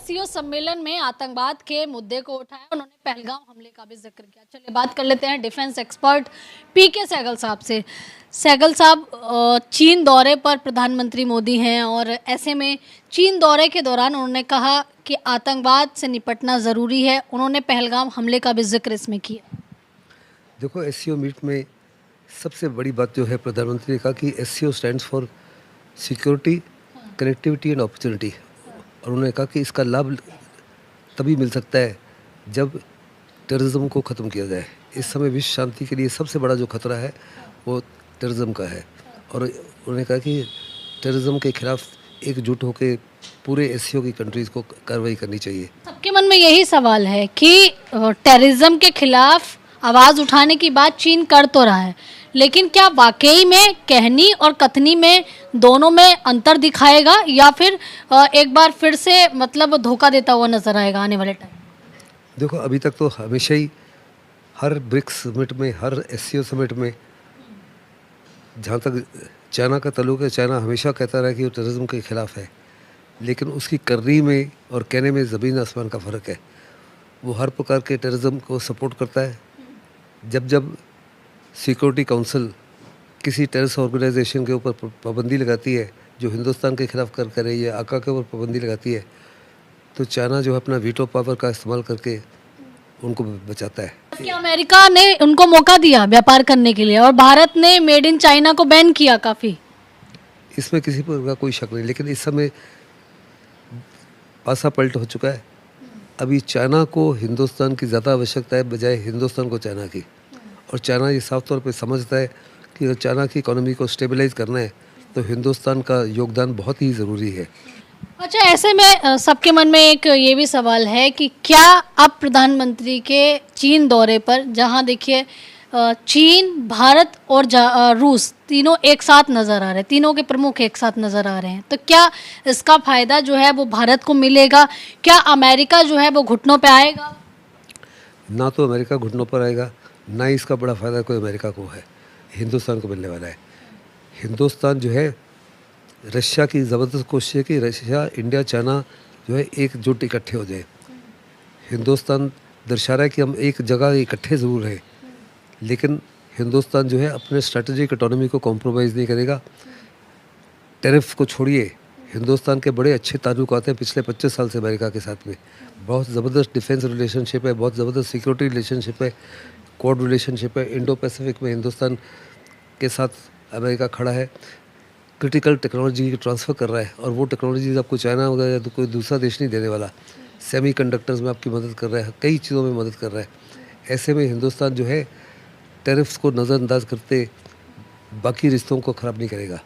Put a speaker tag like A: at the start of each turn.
A: SCO सम्मेलन में आतंकवाद के मुद्दे को उठाया। उन्होंने पहलगाम हमले का भी जिक्र किया। चलिए बात कर लेते हैं डिफेंस एक्सपर्ट पीके सहगल साहब से। सहगल साहब, चीन दौरे पर प्रधानमंत्री मोदी हैं और ऐसे में चीन दौरे के दौरान उन्होंने कहा कि आतंकवाद से निपटना ज़रूरी है। उन्होंने पहलगाम हमले का भी जिक्र इसमें किया।
B: देखो, एससीओ मीट में सबसे बड़ी बात जो है, प्रधानमंत्री ने कहा कि SCO stands for security, connectivity and opportunity. और उन्होंने कहा कि इसका लाभ तभी मिल सकता है जब टेररिज्म को ख़त्म किया जाए। इस समय विश्व शांति के लिए सबसे बड़ा जो खतरा है वो टेररिज्म का है। और उन्होंने कहा कि टेररिज्म के खिलाफ एकजुट होकर पूरे एससीओ की कंट्रीज़ को कार्रवाई करनी चाहिए।
A: सबके मन में यही सवाल है कि टेररिज्म के खिलाफ आवाज़ उठाने की बात चीन कर तो रहा है, लेकिन क्या वाकई में कहनी और कथनी में दोनों में अंतर दिखाएगा या फिर एक बार फिर से मतलब धोखा देता हुआ नजर आएगा आने वाले टाइम?
B: देखो, अभी तक तो हमेशा ही हर ब्रिक्स समिट में, हर एससीओ समिट में, जहाँ तक चाइना का ताल्लुक है, चाइना हमेशा कहता रहा कि वो टेररिज्म के खिलाफ है, लेकिन उसकी करनी में और कहने में ज़मीन आसमान का फ़र्क है। वो हर प्रकार के टेररिज्म को सपोर्ट करता है। जब जब सिक्योरिटी काउंसिल किसी टेररिस्ट ऑर्गेनाइजेशन के ऊपर पाबंदी लगाती है जो हिंदुस्तान के खिलाफ कर रही है, आका के ऊपर पाबंदी लगाती है, तो चाइना जो है अपना वीटो पावर का इस्तेमाल करके उनको बचाता है।
A: क्या अमेरिका ने उनको मौका दिया व्यापार करने के लिए और भारत ने मेड इन चाइना को बैन किया काफ़ी?
B: इसमें किसी पर का कोई शक नहीं, लेकिन इस समय पासा पलट हो चुका है। अभी चाइना को हिंदुस्तान की ज़्यादा आवश्यकता है बजाय हिंदुस्तान को चाइना की। और चाइना ये साफ तौर पे समझता है कि अगर चाइना की इकोनॉमी को स्टेबलाइज करना है तो हिंदुस्तान का योगदान बहुत ही ज़रूरी है।
A: अच्छा, ऐसे में सबके मन में एक ये भी सवाल है कि क्या अब प्रधानमंत्री के चीन दौरे पर, जहां देखिए चीन, भारत और रूस तीनों एक साथ नज़र आ रहे हैं, तीनों के प्रमुख एक साथ नज़र आ रहे हैं, तो क्या इसका फ़ायदा जो है वो भारत को मिलेगा? क्या अमेरिका जो है वो घुटनों पे आएगा?
B: ना तो अमेरिका घुटनों पर आएगा, ना ही इसका बड़ा फ़ायदा कोई अमेरिका को है, हिंदुस्तान को मिलने वाला है। हिंदुस्तान जो है, रशिया की ज़बरदस्त कोशिश है कि रशिया, इंडिया, चाइना जो है एकजुट इकट्ठे हो जाए। हिंदुस्तान दर्शा रहा है कि हम एक जगह इकट्ठे ज़रूर हैं, लेकिन हिंदुस्तान जो है अपने स्ट्रेटेजिक इकोनॉमी को कॉम्प्रोमाइज़ नहीं करेगा। टैरिफ को छोड़िए, हिंदुस्तान के बड़े अच्छे ताल्लुकात हैं पिछले 25 साल से अमेरिका के साथ में। बहुत ज़बरदस्त डिफेंस रिलेशनशिप है, बहुत ज़बरदस्त सिक्योरिटी रिलेशनशिप है, कोड रिलेशनशिप है। इंडो पैसिफिक में हिंदुस्तान के साथ अमेरिका खड़ा है, क्रिटिकल टेक्नोलॉजी ट्रांसफ़र कर रहा है, और वो टेक्नोलॉजीज़ आपको चाइना वगैरह या तो कोई दूसरा देश नहीं देने वाला। सेमीकंडक्टर्स में आपकी मदद कर रहा है, कई चीज़ों में मदद कर रहा है। ऐसे में हिंदुस्तान जो है टैरिफ्स को नज़रअंदाज करते बाकी रिश्तों को ख़राब नहीं करेगा।